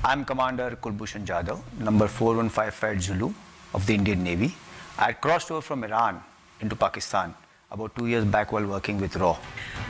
I'm Commander Kulbhushan Jadhav, number 415 Fed Zulu of the Indian Navy. I had crossed over from Iran into Pakistan about 2 years back while working with RAW.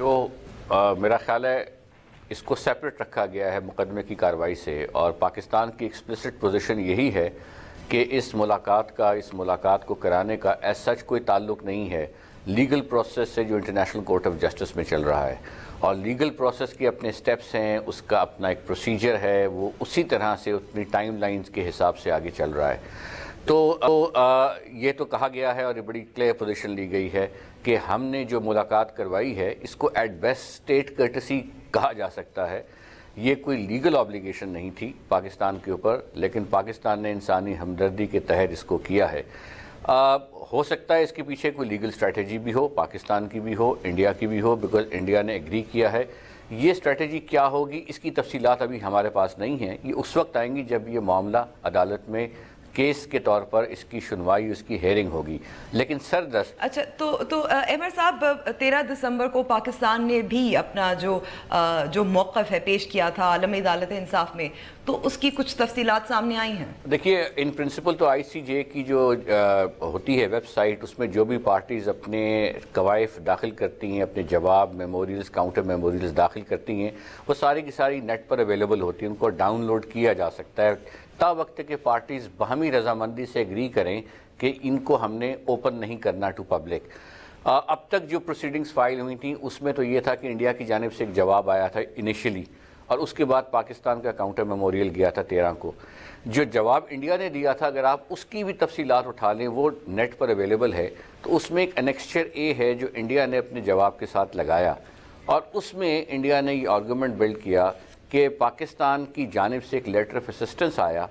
جو میرا خیال ہے اس کو separate رکھا گیا ہے مقدمے کی کارروائی سے، اور پاکستان کی ایکسپلسٹ پوزیشن یہی ہے کہ اس ملاقات کو کرانے کا ایز سچ کوئی تعلق نہیں ہے لیگل پروسیس سے جو انٹرنیشنل کورٹ آف جسٹس میں چل رہا ہے، اور لیگل پروسیس کے اپنے سٹیپس ہیں، اس کا اپنا ایک پروسیجر ہے، وہ اسی طرح سے اپنی ٹائم لائنز کے حساب سے آگے چل رہا ہے۔ تو یہ تو کہا گیا ہے اور یہ بڑی کلیئر پوزیشن لی گئی ہے کہ ہم نے جو ملاقات کروائی ہے اس کو ایٹ بیسٹ اسٹیٹ کرٹسی کہا جا سکتا ہے، یہ کوئی لیگل آبلیگیشن نہیں تھی پاکستان کے اوپر، لیکن پاکستان نے انسانی ہمدردی کے تحت اس کو کیا ہے۔ ہو سکتا ہے اس کے پیچھے کوئی لیگل اسٹریٹجی بھی ہو، پاکستان کی بھی ہو، انڈیا کی بھی ہو، بیکاز انڈیا نے ایگری کیا ہے۔ یہ اسٹریٹجی کیا ہوگی اس کی تفصیلات ابھی ہمارے پاس نہیں ہیں، یہ اس وقت آئیں گی جب یہ معاملہ عدالت میں کیس کے طور پر اس کی سنوائی، اس کی ہیئرنگ ہوگی، لیکن سردست۔ اچھا تو عمر صاحب 13 دسمبر کو پاکستان نے بھی اپنا جو موقف ہے پیش کیا تھا عالمی عدالت انصاف میں، تو اس کی کچھ تفصیلات سامنے آئی ہیں؟ دیکھیے ان پرنسپل تو آئی سی جے کی جو ہوتی ہے ویب سائٹ، اس میں جو بھی پارٹیز اپنے کوائف داخل کرتی ہیں، اپنے جواب میموریلز، کاؤنٹر میموریلز داخل کرتی ہیں، وہ ساری کی ساری نیٹ پر اویلیبل ہوتی ہیں، ان کو ڈاؤن لوڈ کیا جا سکتا ہے تا وقت کے پارٹیز باہمی رضامندی سے ایگری کریں کہ ان کو ہم نے اوپن نہیں کرنا ٹو پبلک۔ اب تک جو پروسیڈنگز فائل ہوئی تھیں اس میں تو یہ تھا کہ انڈیا کی جانب سے ایک جواب آیا تھا انیشلی، اور اس کے بعد پاکستان کا کاؤنٹر میموریل گیا تھا 13 کو۔ جو جواب انڈیا نے دیا تھا اگر آپ اس کی بھی تفصیلات اٹھا لیں، وہ نیٹ پر اویلیبل ہے، تو اس میں ایک انیکسچر اے ہے جو انڈیا نے اپنے جواب کے ساتھ لگایا، اور اس میں انڈیا نے یہ آرگومنٹ بلڈ کیا کہ پاکستان کی جانب سے ایک لیٹر آف اسسٹنس آیا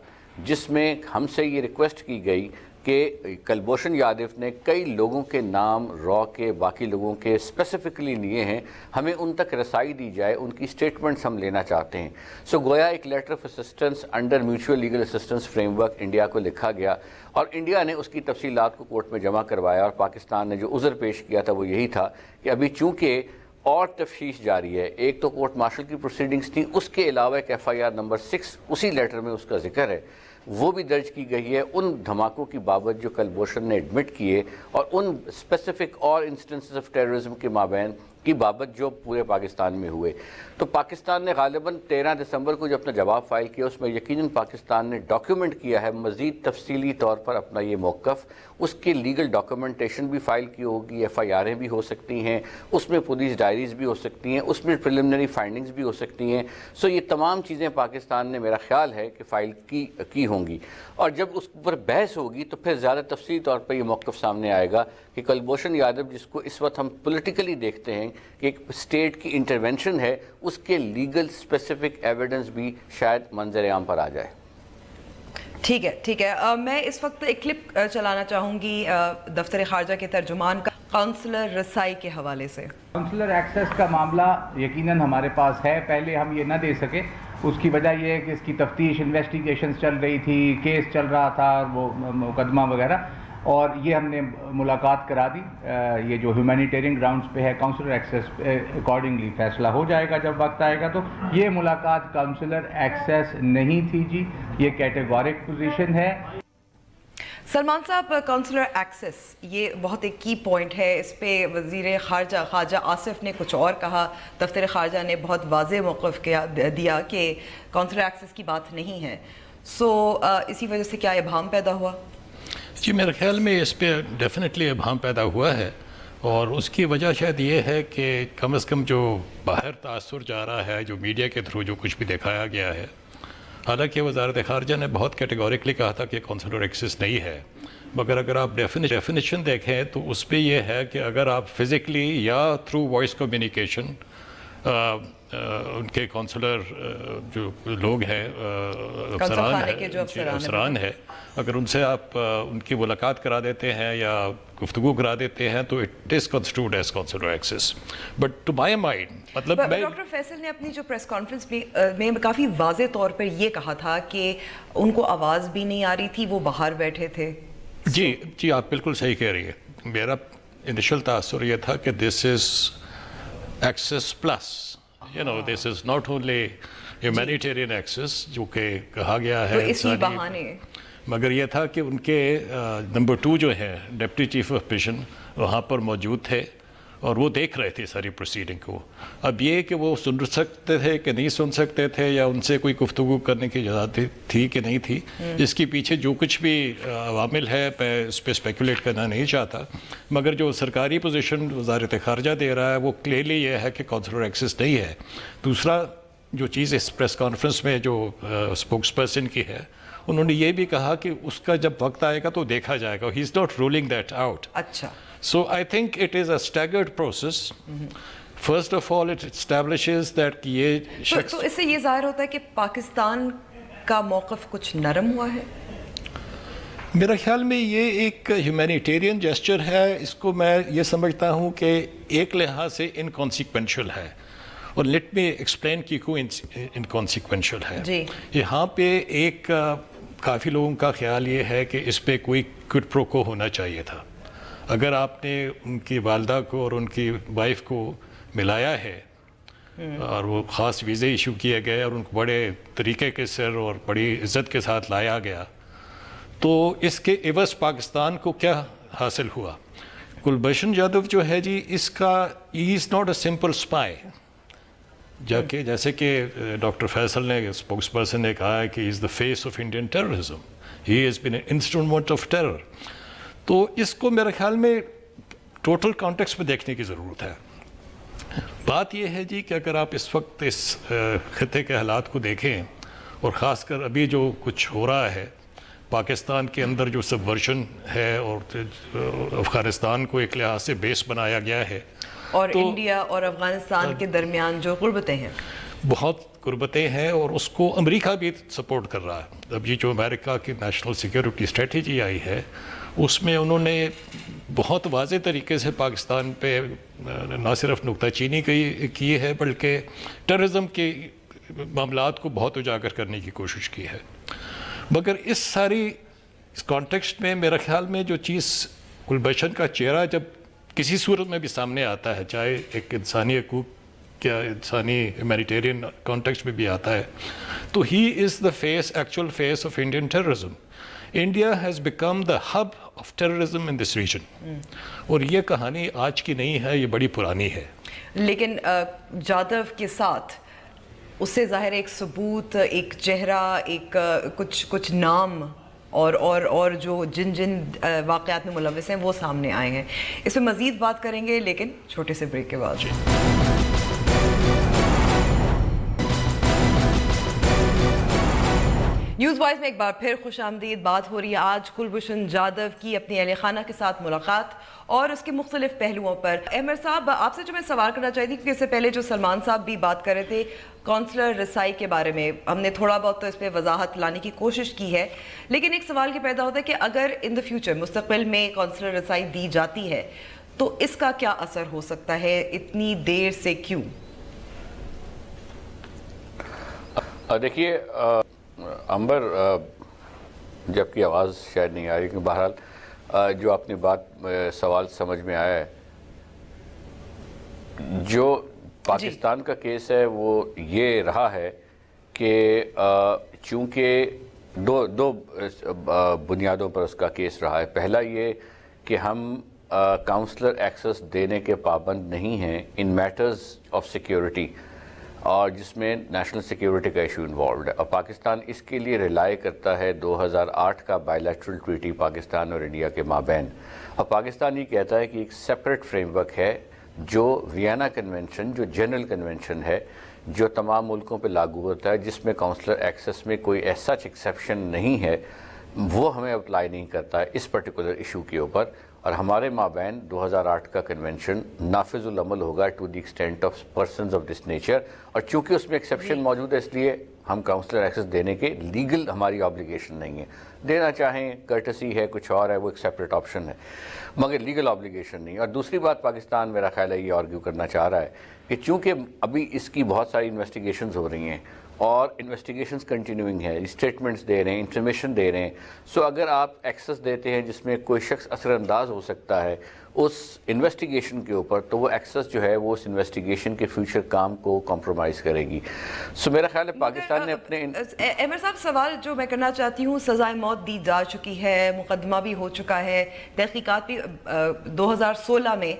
جس میں ہم سے یہ ریکویسٹ کی گئی کہ کلبھوشن یادو نے کئی لوگوں کے نام را کے باقی لوگوں کے اسپیسیفکلی لیے ہیں، ہمیں ان تک رسائی دی جائے، ان کی سٹیٹمنٹس ہم لینا چاہتے ہیں۔ سو گویا ایک letter of assistance under mutual legal assistance framework India کو لکھا گیا، اور انڈیا نے اس کی تفصیلات کو کورٹ میں جمع کروایا، اور پاکستان نے جو عذر پیش کیا تھا وہ یہی تھا کہ ابھی چونکہ اور تفتیش جاری ہے، ایک تو کورٹ مارشل کی پروسیڈنگز تھیں، اس کے علاوہ ایک FIR نمبر 6 اسی لیٹر میں اس کا ذکر ہے، وہ بھی درج کی گئی ہے ان دھماکوں کی بابت جو کلبھوشن نے ایڈمٹ کیے، اور ان اسپیسیفک اور انسٹنسز آف ٹیررزم کے مابین کی بابت جو پورے پاکستان میں ہوئے۔ تو پاکستان نے غالباً 13 دسمبر کو جو اپنا جواب فائل کیا اس میں یقیناً پاکستان نے ڈاکیومنٹ کیا ہے مزید تفصیلی طور پر اپنا یہ موقف، اس کی لیگل ڈاکیومنٹیشن بھی فائل کی ہوگی، FIRیں بھی ہو سکتی ہیں، اس میں پولیس ڈائریز بھی ہو سکتی ہیں، اس میں پریلیمنری فائنڈنگز بھی ہو سکتی ہیں۔ سو یہ تمام چیزیں پاکستان نے میرا خیال ہے کہ فائل کی ہوں گی، اور جب اس پر بحث ہوگی تو پھر زیادہ تفصیلی طور پر یہ موقف سامنے آئے گا کہ کلبھوشن یادو جس کو اس وقت ہم پولیٹیکلی دیکھتے ہیں کہ ایک اسٹیٹ کی انٹرونشن ہے، اس کے لیگل اسپیسیفک ایویڈنس بھی شاید منظر عام پر آ جائے۔ ٹھیک ہے میں اس وقت ایک کلپ چلانا چاہوں گی دفتر خارجہ کے ترجمان کا کونسلر رسائی کے حوالے سے۔ کونسلر ایکسیس کا معاملہ یقیناً ہمارے پاس ہے، پہلے ہم یہ نہ دے سکے، اس کی وجہ یہ ہے کہ اس کی تفتیش انویسٹیگیشنز چل رہی تھی، کیس چل رہا تھا، وہ مقدمہ وغیرہ، اور یہ ہم نے ملاقات کرا دی۔ یہ جو ہیومینیٹیرین گراؤنڈز پہ ہے کونسلر ایکسیس اکارڈنگلی فیصلہ ہو جائے گا جب وقت آئے گا۔ تو یہ ملاقات کونسلر ایکسیس نہیں تھی جی، یہ کیٹیگورک پوزیشن ہے۔ سلمان صاحب، کونسلر ایکسیس یہ بہت ایک کی پوائنٹ ہے، اس پہ وزیر خارجہ آصف نے کچھ اور کہا، دفتر خارجہ نے بہت واضح موقف دیا کہ کونسلر ایکسیس کی بات نہیں ہے، سو اسی وجہ سے کیا ابہام پیدا ہوا؟ جی میرے خیال میں اس پہ ڈیفینیٹلی ابہام پیدا ہوا ہے، اور اس کی وجہ شاید یہ ہے کہ کم از کم جو باہر تاثر جا رہا ہے، جو میڈیا کے تھرو جو کچھ بھی دکھایا گیا ہے، حالانکہ وزارت خارجہ نے بہت کیٹیگوریکلی کہا تھا کہ کونسلر ایکسیس نہیں ہے، مگر اگر آپ ڈیفینیشن دیکھیں تو اس پہ یہ ہے کہ اگر آپ فزیکلی یا تھرو وائس کمیونیکیشن ان کے کونسلر جو لوگ ہیں افسران ہیں، اگر ان سے آپ ان کی ملاقات کرا دیتے ہیں یا گفتگو کرا دیتے ہیں تو it is construed as counsellor access, but to my mind مطلب ڈاکٹر فیصل نے اپنی جو پریس کانفرنس میں کافی واضح طور پر یہ کہا تھا کہ ان کو آواز بھی نہیں آ رہی تھی، وہ باہر بیٹھے تھے۔ جی آپ بالکل صحیح کہہ رہی ہے، میرا انیشل تاثر یہ تھا کہ this is access plus, this is not only humanitarian access جو کہ کہا گیا ہے انسانی، مگر یہ تھا کہ ان کے نمبر 2 جو ہیں ڈپٹی چیف آف مشن وہاں پر موجود تھے، اور وہ دیکھ رہے تھے ساری پروسیڈنگ کو. اب یہ کہ وہ سن سکتے تھے کہ نہیں سن سکتے تھے یا ان سے کوئی گفتگو کرنے کی اجازت تھی کہ نہیں تھی، اس کے پیچھے جو کچھ بھی عوامل ہے میں اس پہ اسپیکولیٹ کرنا نہیں چاہتا، مگر جو سرکاری پوزیشن وزارت خارجہ دے رہا ہے وہ کلیئرلی یہ ہے کہ کونسلر ایکسس نہیں ہے. دوسرا جو چیز اس پریس کانفرنس میں جو اسپوکس پرسن کی ہے، انہوں نے یہ بھی کہا کہ اس کا جب وقت آئے گا تو دیکھا جائے گا. He is not ruling that out. اچھا. So I think it is a staggered process. First of all, it establishes that یہ شخص. تو اس سے یہ ظاہر ہوتا ہے کہ پاکستان کا موقف کچھ نرم ہوا ہے. میرا خیال میں یہ ایک ہیومینیٹیرین جیسچر ہے. اس کو میں یہ سمجھتا ہوں کہ ایک لحاظ سے انکانسیکوینشل ہے، اور لیٹ می ایکسپلین کی کو انکانسیکوینشل ہے. جی. یہاں پہ ایک کافی لوگوں کا خیال یہ ہے کہ اس پہ کوئی کوئڈ پرو کو ہونا چاہیے تھا. اگر آپ نے ان کی والدہ کو اور ان کی وائف کو ملایا ہے اور وہ خاص ویزے ایشو کیے گئے اور ان کو بڑے طریقے کے سر اور بڑی عزت کے ساتھ لایا گیا، تو اس کے عوض پاکستان کو کیا حاصل ہوا؟ کلبھوشن جادو جو ہے جی، اس کا ہی is not a simple spy. جیسے کہ ڈاکٹر فیصل نے اسپوکس پرسن نے کہا ہے کہ he is the face of Indian terrorism, he has been an instrument of terror. تو اس کو میرے خیال میں ٹوٹل کانٹیکسٹ میں دیکھنے کی ضرورت ہے. بات یہ ہے جی کہ اگر آپ اس وقت اس خطے کے حالات کو دیکھیں، اور خاص کر ابھی جو کچھ ہو رہا ہے پاکستان کے اندر، جو سب ورژن ہے اور افغانستان کو ایک لحاظ سے بیس بنایا گیا ہے، اور انڈیا اور افغانستان کے درمیان جو قربتیں ہیں، بہت قربتیں ہیں، اور اس کو امریکہ بھی سپورٹ کر رہا ہے. اب یہ جو امریکہ کی نیشنل سیکیورٹی اسٹریٹجی آئی ہے، اس میں انہوں نے بہت واضح طریقے سے پاکستان پہ نہ صرف نکتہ چینی کی ہے، بلکہ ٹیررزم کے معاملات کو بہت اجاگر کرنے کی کوشش کی ہے. مگر اس ساری کانٹیکسٹ میں میرا خیال میں جو چیز کلبھوشن کا چہرہ جب کسی صورت میں بھی سامنے آتا ہے، چاہے ایک انسانی حقوق یا انسانی ہیومینیٹیرین کانٹیکسٹ میں بھی آتا ہے، تو he is the face, actual face of Indian terrorism. India has become the hub of terrorism in this region. اور یہ کہانی آج کی نہیں ہے، یہ بڑی پرانی ہے. لیکن جادو کے ساتھ اس سے ظاہر ایک ثبوت، ایک چہرہ، ایک کچھ نام اور جو جن واقعات میں ملوث ہیں وہ سامنے آئے ہیں. اس پہ مزید بات کریں گے لیکن چھوٹے سے بریک کے بعد. نیوز وائز میں ایک بار پھر خوش آمدید. بات ہو رہی ہے آج کلبھوشن جادو کی اپنی اہل خانہ کے ساتھ ملاقات اور اس کے مختلف پہلوؤں پر. احمد صاحب، آپ سے جو میں سوال کرنا چاہتی تھی، کیونکہ اس سے پہلے جو سلمان صاحب بھی بات کر رہے تھے کونسلر رسائی کے بارے میں، ہم نے تھوڑا بہت تو اس پہ وضاحت لانے کی کوشش کی ہے، لیکن ایک سوال یہ پیدا ہوتا ہے کہ اگر ان دا فیوچر مستقبل میں کونسلر رسائی دی جاتی ہے تو اس کا کیا اثر ہو سکتا ہے؟ اتنی دیر سے کیوں؟ دیکھیے امبر، جبکہ آواز شاید نہیں آ رہی، کہ بہرحال جو آپ نے بات سوال سمجھ میں آیا ہے، جو پاکستان کا کیس ہے وہ یہ رہا ہے کہ چونکہ دو بنیادوں پر اس کا کیس رہا ہے. پہلا یہ کہ ہم کاؤنسلر ایکسس دینے کے پابند نہیں ہیں ان میٹرز آف سیکیورٹی، اور جس میں نیشنل سیکیورٹی کا ایشو انوالوڈ ہے، اور پاکستان اس کے لیے ریلائی کرتا ہے 2008 کا بائی لیٹرل ٹریٹی پاکستان اور انڈیا کے مابین. اور پاکستان یہ کہتا ہے کہ ایک سیپریٹ فریم ورک ہے جو وینا کنونشن، جو جنرل کنونشن ہے، جو تمام ملکوں پہ لاگو ہوتا ہے، جس میں کاؤنسلر ایکسس میں کوئی ایسا ایکسیپشن نہیں ہے، وہ ہمیں اپلائی نہیں کرتا ہے اس پرٹیکولر ایشو کے اوپر. اور ہمارے مابین 2008 کا کنونشن نافذ العمل ہوگا to the extent of persons of this nature, اور چونکہ اس میں ایکسیپشن موجود ہے اس لیے ہم کاؤنسلر ایکسس دینے کے لیگل ہماری آبلیگیشن نہیں ہے. دینا چاہیں کرٹسی ہے، کچھ اور ہے، وہ ایک سیپریٹ آپشن ہے، مگر لیگل آبلیگیشن نہیں. اور دوسری بات پاکستان میرا خیال ہے یہ آرگیو کرنا چاہ رہا ہے کہ چونکہ ابھی اس کی بہت ساری انویسٹیگیشنز ہو رہی ہیں اور انویسٹیگیشنز کنٹینیوئنگ ہیں، اسٹیٹمنٹس دے رہے ہیں، انفارمیشن دے رہے ہیں، سو اگر آپ ایکسس دیتے ہیں جس میں کوئی شخص اثر انداز ہو سکتا ہے اس انویسٹیگیشن کے اوپر، تو وہ ایکسس جو ہے وہ اس انویسٹیگیشن کے فیوچر کام کو کمپرومائز کرے گی. سو میرا خیال ہے پاکستان نے اپنے احمد صاحب سوال جو میں کرنا چاہتی ہوں، سزائے موت دی جا چکی ہے، مقدمہ بھی ہو چکا ہے، تحقیقات بھی 2016 میں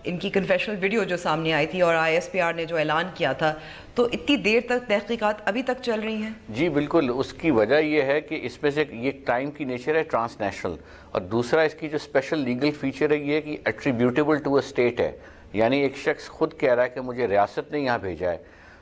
ان کی کنفیشنل ویڈیو جو سامنے آئی تھی اور ISPR نے جو اعلان کیا تھا، تو اتنی دیر تک تحقیقات ابھی تک چل رہی ہیں؟ جی بالکل، اس کی وجہ یہ ہے کہ اس میں سے یہ کرائم کی نیچر ہے ٹرانس نیشنل، اور دوسرا اس کی جو اسپیشل لیگل فیچر ہے یہ ہے کہ ایٹریبیوٹیبل ٹو اے اسٹیٹ ہے، یعنی ایک شخص خود کہہ رہا ہے کہ مجھے ریاست نے یہاں بھیجا ہے،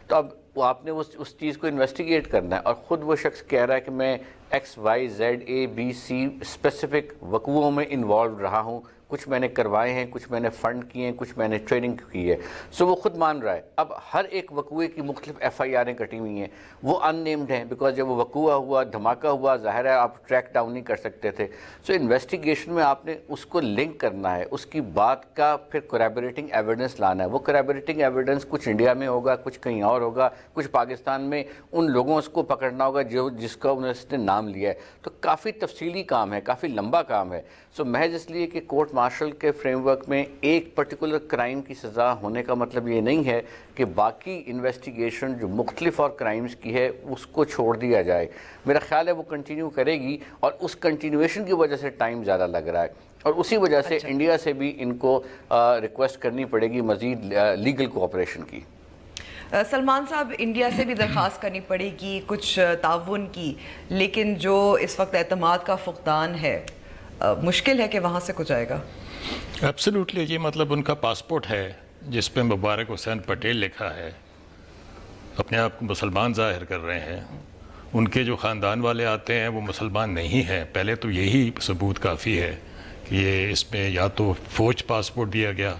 تو اب آپ نے اس چیز کو انویسٹیگیٹ کرنا ہے، اور خود وہ شخص کہہ رہا ہے کہ میں XYZABC اسپیسیفک وقوعوں میں انوالو رہا ہوں، کچھ میں نے کروائے ہیں، کچھ میں نے فنڈ کیے ہیں، کچھ میں نے ٹریننگ کی ہے، سو وہ خود مان رہا ہے۔ اب ہر ایک وقوعے کی مختلف FIRیں کٹی ہوئی ہیں، وہ ان نیمڈ ہیں، بیکاز جب وہ وقوعہ ہوا، دھماکہ ہوا، ظاہر ہے آپ ٹریک ڈاؤن نہیں کر سکتے تھے، سو انویسٹیگیشن میں آپ نے اس کو لنک کرنا ہے، اس کی بات کا پھر کوریبوریٹنگ ایویڈنس لانا ہے۔ وہ کوریبوریٹنگ ایویڈنس کچھ انڈیا میں ہوگا، کچھ کہیں اور ہوگا، کچھ پاکستان میں ان لوگوں کو پکڑنا ہوگا جس کا انہوں نے نام لیا ہے، تو کافی تفصیلی کام ہے، کافی لمبا کام ہے۔ سو محض اس لیے کہ court marshal K frame work میں ایک پرٹیکولر کرائم کی سزا ہونے کا مطلب یہ نہیں ہے کہ باقی انویسٹیگیشن جو مختلف اور کرائمز کی ہے اس کو چھوڑ دیا جائے۔ میرا خیال ہے وہ کنٹینیو کرے گی، اور اس کنٹینیویشن کی وجہ سے ٹائم زیادہ لگ رہا ہے، اور اسی وجہ سے انڈیا سے بھی ان کو ریکویسٹ کرنی پڑے گی مزید لیگل کوآپریشن کی۔ سلمان صاحب، انڈیا سے بھی درخواست کرنی پڑے گی کچھ تعاون کی، لیکن جو اس وقت اعتماد کا فقدان ہے، مشکل ہے کہ وہاں سے کچھ آئے گا؟ ایبسلیوٹلی، یہ مطلب ان کا پاسپورٹ ہے جس پہ مبارک حسین پٹیل لکھا ہے، اپنے آپ کو مسلمان ظاہر کر رہے ہیں، ان کے جو خاندان والے آتے ہیں وہ مسلمان نہیں ہیں، پہلے تو یہی ثبوت کافی ہے کہ یہ اس میں یا تو فوج پاسپورٹ دیا گیا۔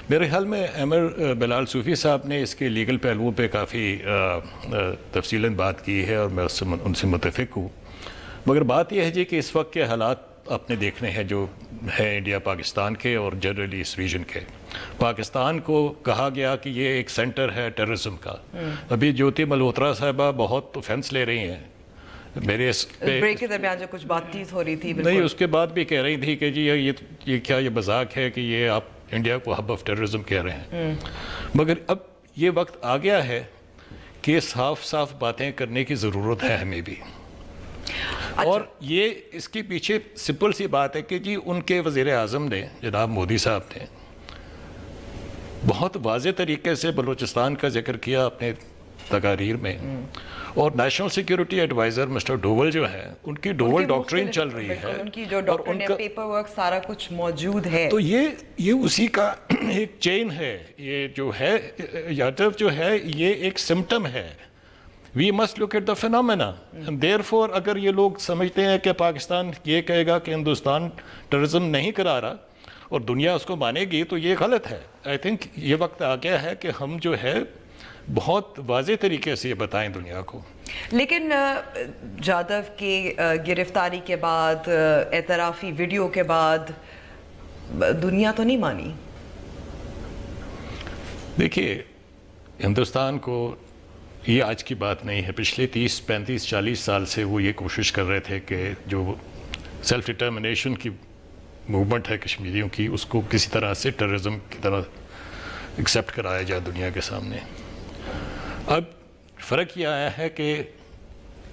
میرے خیال میں امر بلال صوفی صاحب نے اس کے لیگل پہلوؤں پہ کافی تفصیلاً بات کی ہے، اور میں ان سے متفق ہوں، مگر بات یہ ہے جی کہ اس وقت کے حالات آپ نے دیکھنے ہیں جو ہے انڈیا پاکستان کے اور جنرلی اس ریجن کے۔ پاکستان کو کہا گیا کہ یہ ایک سینٹر ہے ٹیررزم کا، ابھی جیوتی ملہوترا صاحبہ بہت اوفینس لے رہی ہیں، میرے اس بریک کے درمیان جو کچھ بات چیت ہو رہی تھی، نہیں اس کے بعد بھی کہہ رہی تھی کہ جی یہ کیا یہ مذاق ہے کہ یہ آپ انڈیا کو ہب آف ٹیررزم کہہ رہے ہیں، مگر اب یہ وقت آ گیا ہے کہ صاف صاف باتیں کرنے کی ضرورت ہے ہمیں بھی، اور یہ اس کے پیچھے سمپل سی بات ہے کہ جی ان کے وزیر اعظم نے، جناب مودی صاحب نے بہت واضح طریقے سے بلوچستان کا ذکر کیا اپنے تقاریر میں، اور national security adviser mister Doval جو ہیں، ان کی ڈوول ڈاکٹرین چل رہی ہے، ان کی جو ڈاکٹر نے پیپر ورک سارا کچھ موجود ہے، تو یہ اسی کا ایک چین ہے، یہ جو ہے یادو جو ہے یہ ایک سمٹم ہے۔ We must look at the phenomena. And therefore, اگر یہ لوگ سمجھتے ہیں کہ پاکستان یہ کہے گا کہ ہندوستان ٹیررزم نہیں کرا رہا اور دنیا اس کو مانے گی، تو یہ غلط ہے۔ I think یہ وقت آ گیا ہے کہ ہم جو ہے بہت واضح طریقے سے یہ بتائیں دنیا کو۔ لیکن جادو کی گرفتاری کے بعد، اعترافی ویڈیو کے بعد دنیا تو نہیں مانی۔ دیکھیے، ہندوستان کو یہ آج کی بات نہیں ہے، پچھلے 30 35 40 سال سے وہ یہ کوشش کر رہے تھے کہ جو سیلف ڈٹرمنیشن کی موومنٹ ہے کشمیریوں کی، اس کو کسی طرح سے ٹیررزم کی طرح ایکسیپٹ کرایا جائے دنیا کے سامنے۔ اب فرق یہ آیا ہے کہ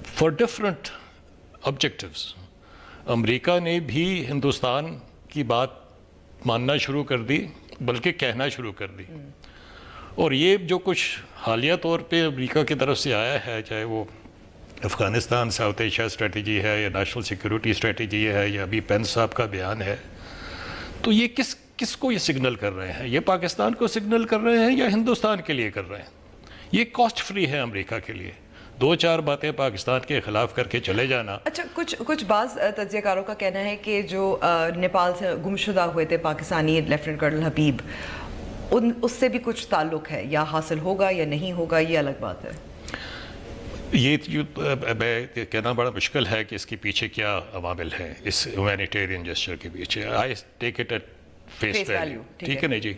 فار ڈفرنٹ آبجیکٹیوز امریکہ نے بھی ہندوستان کی بات ماننا شروع کر دی، بلکہ کہنا شروع کر دی، اور یہ جو کچھ حالیہ طور پہ امریکہ کی طرف سے آیا ہے، چاہے وہ افغانستان ساؤتھ ایشیا اسٹریٹجی ہے یا نیشنل سیکیورٹی اسٹریٹجی ہے یا ابھی پینس صاحب کا بیان ہے، تو یہ کس کو یہ سگنل کر رہے ہیں؟ یہ پاکستان کو سگنل کر رہے ہیں یا ہندوستان کے لیے کر رہے ہیں؟ یہ کاسٹ فری ہے امریکہ کے لیے، 2-4 باتیں پاکستان کے خلاف کر کے چلے جانا۔ اچھا، کچھ بعض تجزیہ کاروں کا کہنا ہے کہ جو نیپال سے گمشدہ ہوئے تھے پاکستانی لیفٹیننٹ کرنل حبیب، اس سے بھی کچھ تعلق ہے، یا حاصل ہوگا یا نہیں ہوگا، یہ الگ بات ہے۔ یہ کہنا بڑا مشکل ہے کہ اس کے پیچھے کیا عوامل ہیں، اس ہیومینیٹیرین جسچر کے پیچھے۔ I take it at face value, ٹھیک ہے نا جی؟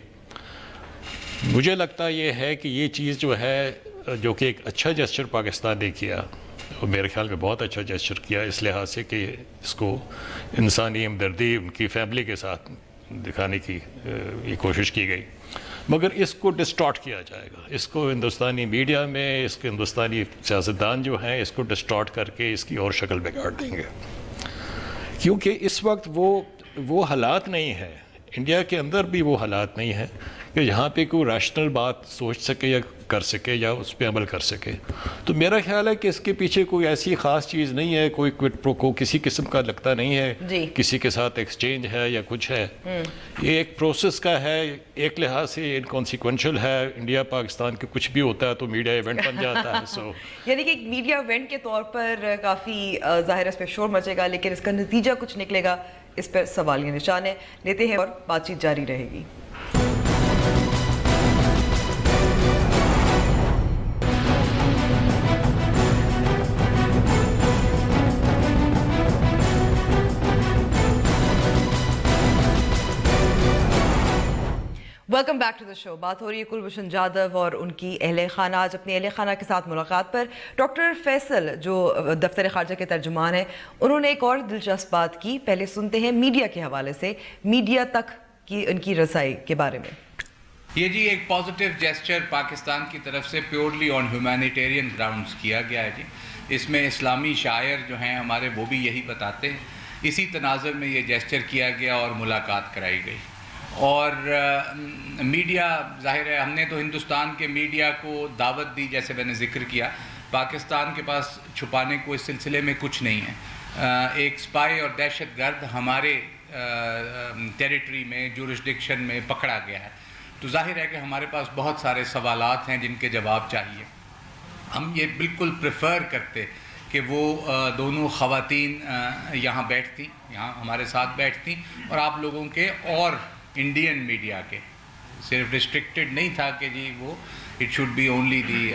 مجھے لگتا یہ ہے کہ یہ چیز جو ہے، جو کہ ایک اچھا جسچر پاکستان نے کیا، اور میرے خیال میں بہت اچھا جسچر کیا اس لحاظ سے کہ اس کو انسانی ہمدردی ان کی فیملی کے ساتھ دکھانے کی یہ کوشش کی گئی، مگر اس کو ڈسٹارٹ کیا جائے گا، اس کو ہندوستانی میڈیا میں، اس کے ہندوستانی سیاستدان جو ہیں اس کو ڈسٹارٹ کر کے اس کی اور شکل بگاڑ دیں گے، کیونکہ اس وقت وہ حالات نہیں ہیں، انڈیا کے اندر بھی وہ حالات نہیں ہیں کہ یہاں پہ کوئی ریشنل بات سوچ سکے یا کر سکے یا اس پہ عمل کر سکے. تو میرا خیال ہے کہ اس کے پیچھے کوئی ایسی خاص چیز نہیں ہے, کوئی کوئٹ پرو کو کسی قسم کا لگتا نہیں ہے, کسی کے ساتھ ایکسچینج ہے یا کچھ ہے. یہ ایک پروسیس کا ہے, ایک لحاظ سے انکانسیکوینشل ہے. انڈیا پاکستان کے کچھ بھی ہوتا ہے تو میڈیا ایونٹ بن جاتا ہے. سو یعنی کہ ایک میڈیا ایونٹ کے طور پر کافی ظاہر اس پہ شور مچے گا, لیکن اس کا نتیجہ کچھ نکلے گا, اس پہ سوالیہ نشان ہے. لیتے ہیں اور بات چیت جاری رہے گی. ویلکم بیک ٹو دا شو. بات ہو رہی ہے کلبھوشن جادو اور ان کی اہل خانہ. آج اپنی اہل خانہ کے ساتھ ملاقات پر ڈاکٹر فیصل جو دفتر خارجہ کے ترجمان ہیں, انہوں نے ایک اور دلچسپ بات کی. پہلے سنتے ہیں میڈیا کے حوالے سے, میڈیا تک کی ان کی رسائی کے بارے میں. یہ جی ایک پازیٹیو جیسچر پاکستان کی طرف سے پیورلی آن ہیومینیٹیرین گراؤنڈز کیا گیا ہے جی. اس میں اسلامی شاعر جو ہیں ہمارے وہ بھی یہی بتاتے ہیں. اسی تناظر میں یہ جیسچر کیا گیا اور ملاقات کرائی گئی. اور میڈیا ظاہر ہے ہم نے تو ہندوستان کے میڈیا کو دعوت دی, جیسے میں نے ذکر کیا. پاکستان کے پاس چھپانے کو اس سلسلے میں کچھ نہیں ہے. ایک اسپائی اور دہشت گرد ہمارے ٹیریٹری میں, جورسڈکشن میں پکڑا گیا ہے, تو ظاہر ہے کہ ہمارے پاس بہت سارے سوالات ہیں جن کے جواب چاہیے. ہم یہ بالکل پریفر کرتے کہ وہ دونوں خواتین یہاں بیٹھتی, یہاں ہمارے ساتھ بیٹھتی, اور آپ لوگوں کے اور انڈین میڈیا کے صرف ریسٹرکٹڈ نہیں تھا کہ جی وہ it should be only the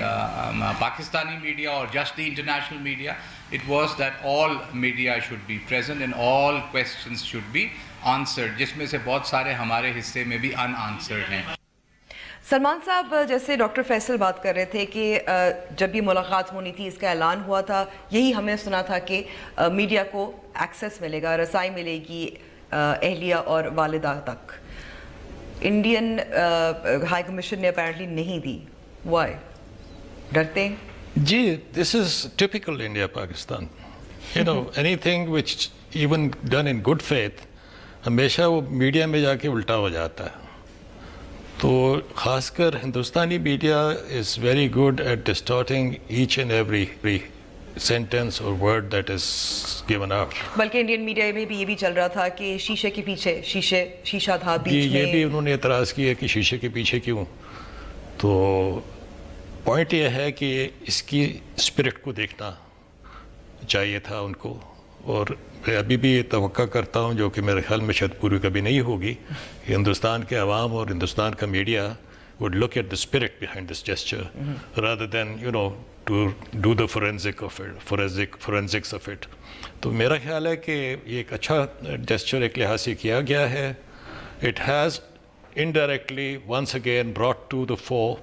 Pakistani media اور just the international media. It was that all media should be present and all questions should be answered, جس میں سے بہت سارے ہمارے حصے میں بھی ان آنسرڈ ہیں. سلمان صاحب, جیسے ڈاکٹر فیصل بات کر رہے تھے کہ جب یہ ملاقات ہونی تھی, اس کا اعلان ہوا تھا, یہی ہم نے سنا تھا کہ میڈیا کو ایکسیس ملے گا, رسائی ملے گی اہلیہ اور والدہ تک. انڈین ہائی کمیشن نے اپیرنٹلی نہیں دی. وائی؟ ڈرتے ہیں جی. دس از typical India Pakistan. You know any thing which even done in good faith ہمیشہ وہ میڈیا میں جا کے الٹا ہو جاتا ہے. تو خاص کر ہندوستانی media is very good at distorting each and every sentence اور word that is given out. بلکہ انڈین میڈیا میں بھی یہ بھی چل رہا تھا کہ شیشے کے پیچھے شیشہ تھا بیچ میں. یہ بھی انہوں نے اعتراض کیا کہ شیشے کے پیچھے کیوں. تو پوائنٹ یہ ہے کہ اس کی اسپرٹ کو دیکھنا چاہیے تھا ان کو, اور میں ابھی بھی یہ توقع کرتا ہوں, جو کہ میرے خیال میں شاید پوری کبھی نہیں ہوگی, کہ ہندوستان کے عوام اور ہندوستان کا media would look at the spirit behind this gesture rather than, you know, to do the forensics of it. تو میرا خیال ہے کہ یہ ایک اچھا gesture ایک لحاظ سے کیا گیا ہے. It has indirectly once again brought to the fore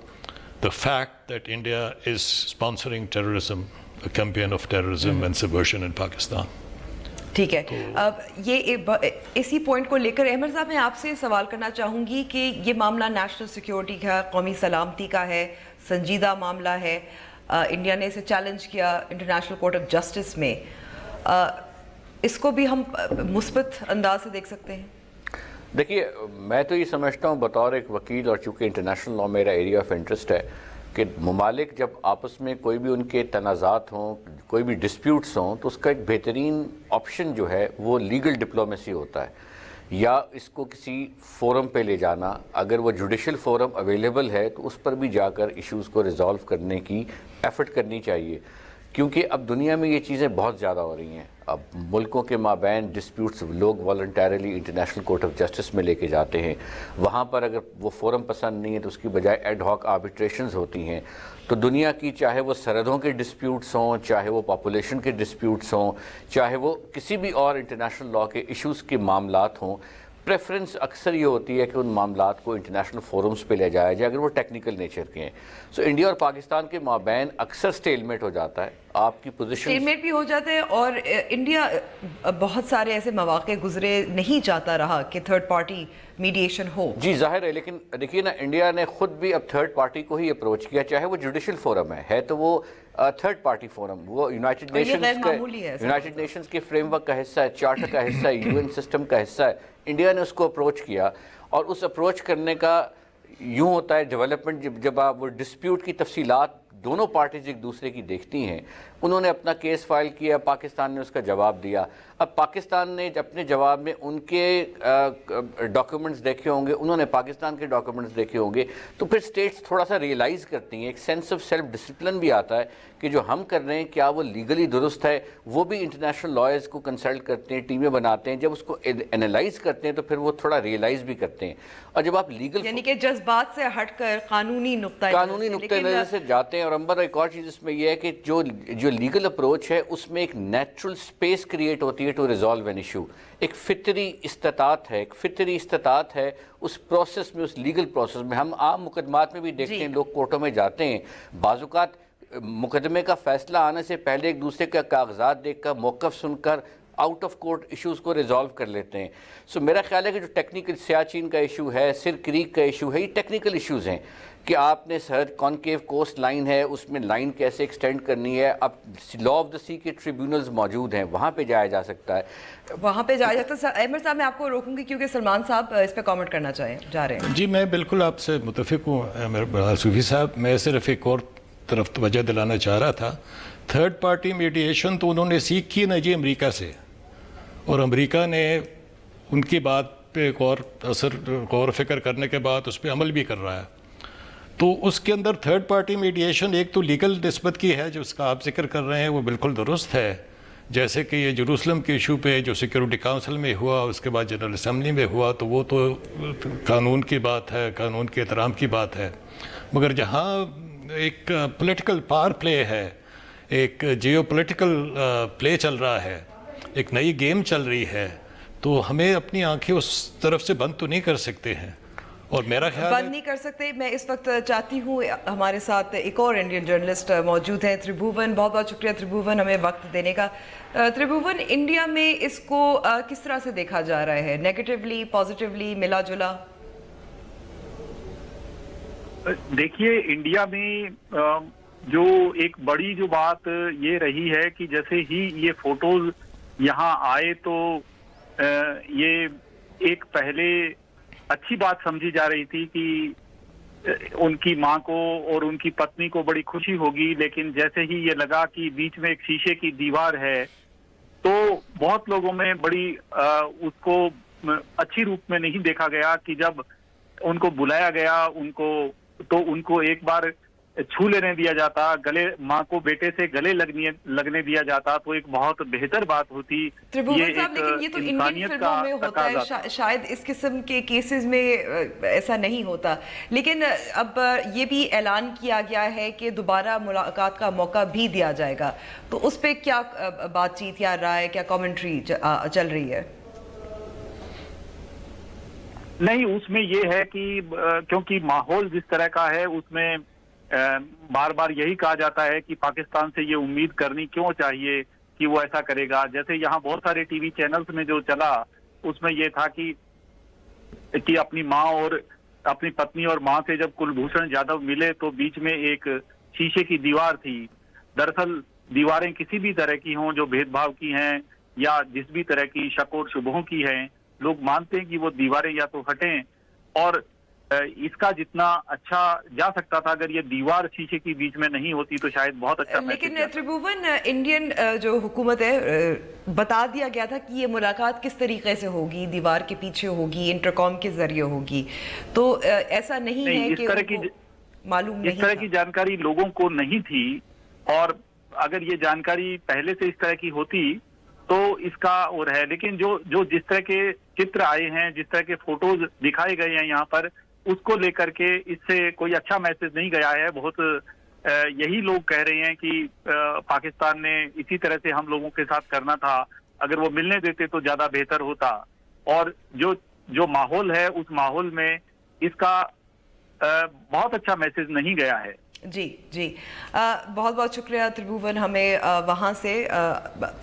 the fact that India is sponsoring terrorism, a campaign of terrorism and subversion in Pakistan. ٹھیک ہے. اب یہ اسی پوائنٹ کو لے کر احمد صاحب میں آپ سے سوال کرنا چاہوں گی کہ یہ معاملہ نیشنل سیکیورٹی کا, قومی سلامتی کا ہے, سنجیدہ معاملہ ہے. انڈیا نے اسے چیلنج کیا انٹرنیشنل کورٹ آف جسٹس میں. اس کو بھی ہم مثبت انداز سے دیکھ سکتے ہیں؟ دیکھیے, میں تو یہ سمجھتا ہوں بطور ایک وکیل, اور چونکہ انٹرنیشنل لاء میرا ایریا آف انٹرسٹ ہے, کہ ممالک جب آپس میں کوئی بھی ان کے تنازعات ہوں, کوئی بھی ڈسپیوٹس ہوں, تو اس کا ایک بہترین آپشن جو ہے وہ لیگل ڈپلومیسی ہوتا ہے, یا اس کو کسی فورم پہ لے جانا. اگر وہ جوڈیشل فورم اویلیبل ہے تو اس پر بھی جا کر ایشوز کو ریزالو کرنے کی ایفرٹ کرنی چاہیے, کیونکہ اب دنیا میں یہ چیزیں بہت زیادہ ہو رہی ہیں. اب ملکوں کے مابین ڈسپیوٹس لوگ voluntarily international court of justice میں لے کے جاتے ہیں. وہاں پر اگر وہ فورم پسند نہیں ہے تو اس کی بجائے ایڈ ہاک آربیٹریشنز ہوتی ہیں. تو دنیا کی چاہے وہ سرحدوں کے ڈسپیوٹس ہوں, چاہے وہ پاپولیشن کے ڈسپیوٹس ہوں, چاہے وہ کسی بھی اور انٹرنیشنل لاء کے ایشوز کے معاملات ہوں, پریفرنس اکثر یہ ہوتی ہے کہ ان معاملات کو انٹرنیشنل فورمز پہ لے جایا جائے اگر وہ ٹیکنیکل نیچر کے ہیں. سو انڈیا اور پاکستان کے مابین اکثر سٹیلمیٹ ہو جاتا ہے. آپ کی پوزیشن سٹیلمیٹ بھی ہو جاتا ہے, اور انڈیا بہت سارے ایسے مواقع گزرے نہیں چاہتا رہا کہ تھرڈ پارٹی میڈیشن ہو. جی ظاہر ہے, لیکن دیکھیے نا, انڈیا نے خود بھی اب تھرڈ پارٹی کو ہی اپروچ کیا, چاہے وہ جوڈیشل فورم ہے تو وہ تھرڈ پارٹی فورم, وہ یونائٹڈ نیشنز کے فریم ورک کا حصہ ہے, چارٹر کا حصہ ہے, UN سسٹم کا حصہ ہے. انڈیا نے اس کو اپروچ کیا, اور اس اپروچ کرنے کا یوں ہوتا ہے ڈیولپمنٹ جب آپ وہ ڈسپیوٹ کی تفصیلات دونوں پارٹیز ایک دوسرے کی دیکھتی ہیں. انہوں نے اپنا کیس فائل کیا, پاکستان نے اس کا جواب دیا. اب پاکستان نے اپنے جواب میں ان کے ڈاکیومنٹس دیکھے ہوں گے, انہوں نے پاکستان کے ڈاکیومنٹس دیکھے ہوں گے, تو پھر سٹیٹس تھوڑا سا ریئلائز کرتی ہیں, ایک سینس آف سیلف ڈسپلن بھی آتا ہے کہ جو ہم کر رہے ہیں کیا وہ لیگلی درست ہے. وہ بھی انٹرنیشنل لائرز کو کنسلٹ کرتے ہیں, ٹیمیں بناتے ہیں, جب اس کو انالائز کرتے ہیں تو پھر وہ تھوڑا ریئلائز بھی کرتے ہیں. اور جب آپ لیگل یعنی کہ جذبات سے ہٹ کر قانونی نقطہ نظر سے جاتے ہیں. اور امبر ایک اور چیز اس میں یہ ہے کہ جو لیگل اپروچ ہے اس میں ایک نیچرل سپیس کریٹ ہوتی ہے ٹو ریزالو این ایشو. ایک فطری استطاعت ہے اس پروسیس میں, اس لیگل پروسیس میں. ہم عام مقدمات میں بھی دیکھتے ہیں, لوگ کورٹوں میں جاتے ہیں, بعض اوقات مقدمے کا فیصلہ آنے سے پہلے ایک دوسرے کا کاغذات دیکھ کر, موقف سن کر آؤٹ آف کورٹ ایشوز کو ریزالو کر لیتے ہیں. سو میرا خیال ہے کہ جو ٹیکنیکل سیاچین کا ایشو ہے, سر کریک کا ایشو ہے, یہ ٹیکنیکل ایشوز ہیں کہ آپ نے سر کانکیو کوسٹ لائن ہے, اس میں لائن کیسے ایکسٹینڈ کرنی ہے. اب لا آف دا سی کے ٹریبیونلز موجود ہیں, وہاں پہ جایا جا سکتا ہے, وہاں پہ جایا جاتا ہے. احمد صاحب میں آپ کو روکوں گی کیونکہ سلمان صاحب اس پہ کامنٹ کرنا جا رہے ہیں. جی میں بالکل آپ سے متفق ہوں صوفی صاحب. میں صرف ایک اور طرف توجہ دلانا چاہ رہا تھا. تھرڈ پارٹی میڈیشن تو انہوں نے سیکھ کی نا جی امریکہ سے, اور امریکہ نے ان کی بات پہ غور و فکر کرنے کے بعد اس پہ عمل بھی کر رہا ہے. تو اس کے اندر تھرڈ پارٹی میڈیشن ایک تو لیگل نسبت کی ہے, جو اس کا آپ ذکر کر رہے ہیں وہ بالکل درست ہے. جیسے کہ یہ جروسلم کے ایشو پہ جو سیکیورٹی کاؤنسل میں ہوا, اس کے بعد جنرل اسمبلی میں ہوا, تو وہ تو قانون کی بات ہے, قانون کے احترام کی بات ہے. مگر جہاں ایک پولیٹیکل پاور پلے ہے, ایک جیو پولیٹیکل پلے چل رہا ہے, ایک نئی گیم چل رہی ہے, تو ہمیں اپنی آنکھیں اس طرف سے بند تو نہیں کر سکتے ہیں. اور میرا خیال بند نہیں کر سکتے. میں اس وقت چاہتی ہوں ہمارے ساتھ ایک اور انڈین جرنلسٹ موجود ہیں, تربھون. بہت بہت شکریہ تربھون ہمیں وقت دینے کا. تربھون, انڈیا میں اس کو کس طرح سے دیکھا جا رہا ہے, نیگیٹیولی, پازیٹیولی, ملا جلا؟ دیکھیے انڈیا میں جو ایک بڑی جو بات یہ رہی ہے کہ جیسے ہی یہ فوٹوز یہاں آئے تو یہ ایک پہلے اچھی بات سمجھی جا رہی تھی کہ ان کی ماں کو اور ان کی پتنی کو بڑی خوشی ہوگی, لیکن جیسے ہی یہ لگا کہ بیچ میں ایک شیشے کی دیوار ہے تو بہت لوگوں میں بڑی اس کو اچھی روپ میں نہیں دیکھا گیا کہ جب ان کو بلایا گیا تو ان کو ایک بار چھو لینے دیا جاتا, گلے ماں کو بیٹے سے گلے لگنے دیا جاتا, تو ایک بہت بہتر بات ہوتی. لیکن یہ تو انڈین فلموں میں ہوتا ہے, شاید اس قسم کے کیسز میں ایسا نہیں ہوتا. لیکن اب یہ بھی اعلان کیا گیا ہے کہ دوبارہ ملاقات کا موقع بھی دیا جائے گا, تو اس پہ کیا بات چیت یا رائے, کیا کامنٹری چل رہی ہے؟ نہیں, اس میں یہ ہے کہ کیونکہ ماحول جس طرح کا ہے اس میں بار بار یہی کہا جاتا ہے کہ پاکستان سے یہ امید کرنی کیوں چاہیے کہ وہ ایسا کرے گا. جیسے یہاں بہت سارے ٹی وی چینلز میں جو چلا اس میں یہ تھا کہ اپنی ماں اور اپنی پتنی اور ماں سے جب کلبھوشن جادو ملے تو بیچ میں ایک شیشے کی دیوار تھی. دراصل دیواریں کسی بھی طرح کی ہوں, جو بھید بھاؤ کی ہیں یا جس بھی طرح کی شک اور شبہوں کی ہیں, لوگ مانتے ہیں کہ وہ دیواریں یا تو ہٹیں, اور اس کا جتنا اچھا جا سکتا تھا اگر یہ دیوار شیشے کی بیچ میں نہیں ہوتی تو شاید بہت اچھا. لیکن تربھون, انڈین جو حکومت ہے بتا دیا گیا تھا کہ یہ ملاقات کس طریقے سے ہوگی, دیوار کے پیچھے ہوگی, انٹرکام کے ذریعے ہوگی, تو ایسا نہیں ہے کہ معلوم نہیں, اس طرح کی جانکاری لوگوں کو نہیں تھی. اور اگر یہ جانکاری پہلے سے اس طرح کی ہوتی تو اس کا اور ہے. لیکن جو جس طرح کے چتر آئے ہیں, جس طرح کے فوٹوز دکھائے گئے ہیں یہاں پر, اس کو لے کر کے اس سے کوئی اچھا میسج نہیں گیا ہے. بہت یہی لوگ کہہ رہے ہیں کہ پاکستان نے اسی طرح سے ہم لوگوں کے ساتھ کرنا تھا, اگر وہ ملنے دیتے تو زیادہ بہتر ہوتا. اور جو ماحول ہے اس ماحول میں اس کا بہت اچھا میسج نہیں گیا ہے. جی بہت بہت شکریہ تربھون, ہمیں وہاں سے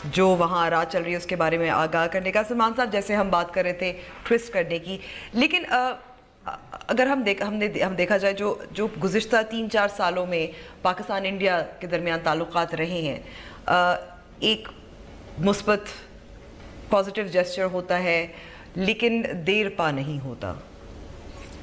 جو وہاں رات چل رہی ہے اس کے بارے میں آگاہ کرنے کا. سلمان صاحب, جیسے ہم بات کر رہے تھے ٹوسٹ کرنے کی, لیکن اگر ہم دیکھا جائے جو گزشتہ 3-4 سالوں میں پاکستان انڈیا کے درمیان تعلقات رہے ہیں, ایک مثبت پازیٹیو جیسچر ہوتا ہے لیکن دیر پا نہیں ہوتا.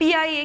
PIA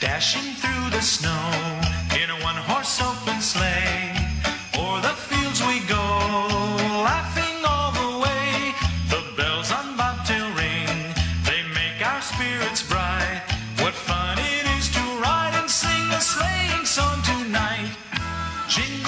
Dashing through the snow in a one-horse open sleigh, o'er the fields we go, laughing all the way. The bells on bobtail ring, they make our spirits bright. What fun it is to ride and sing a sleighing song tonight. Jingle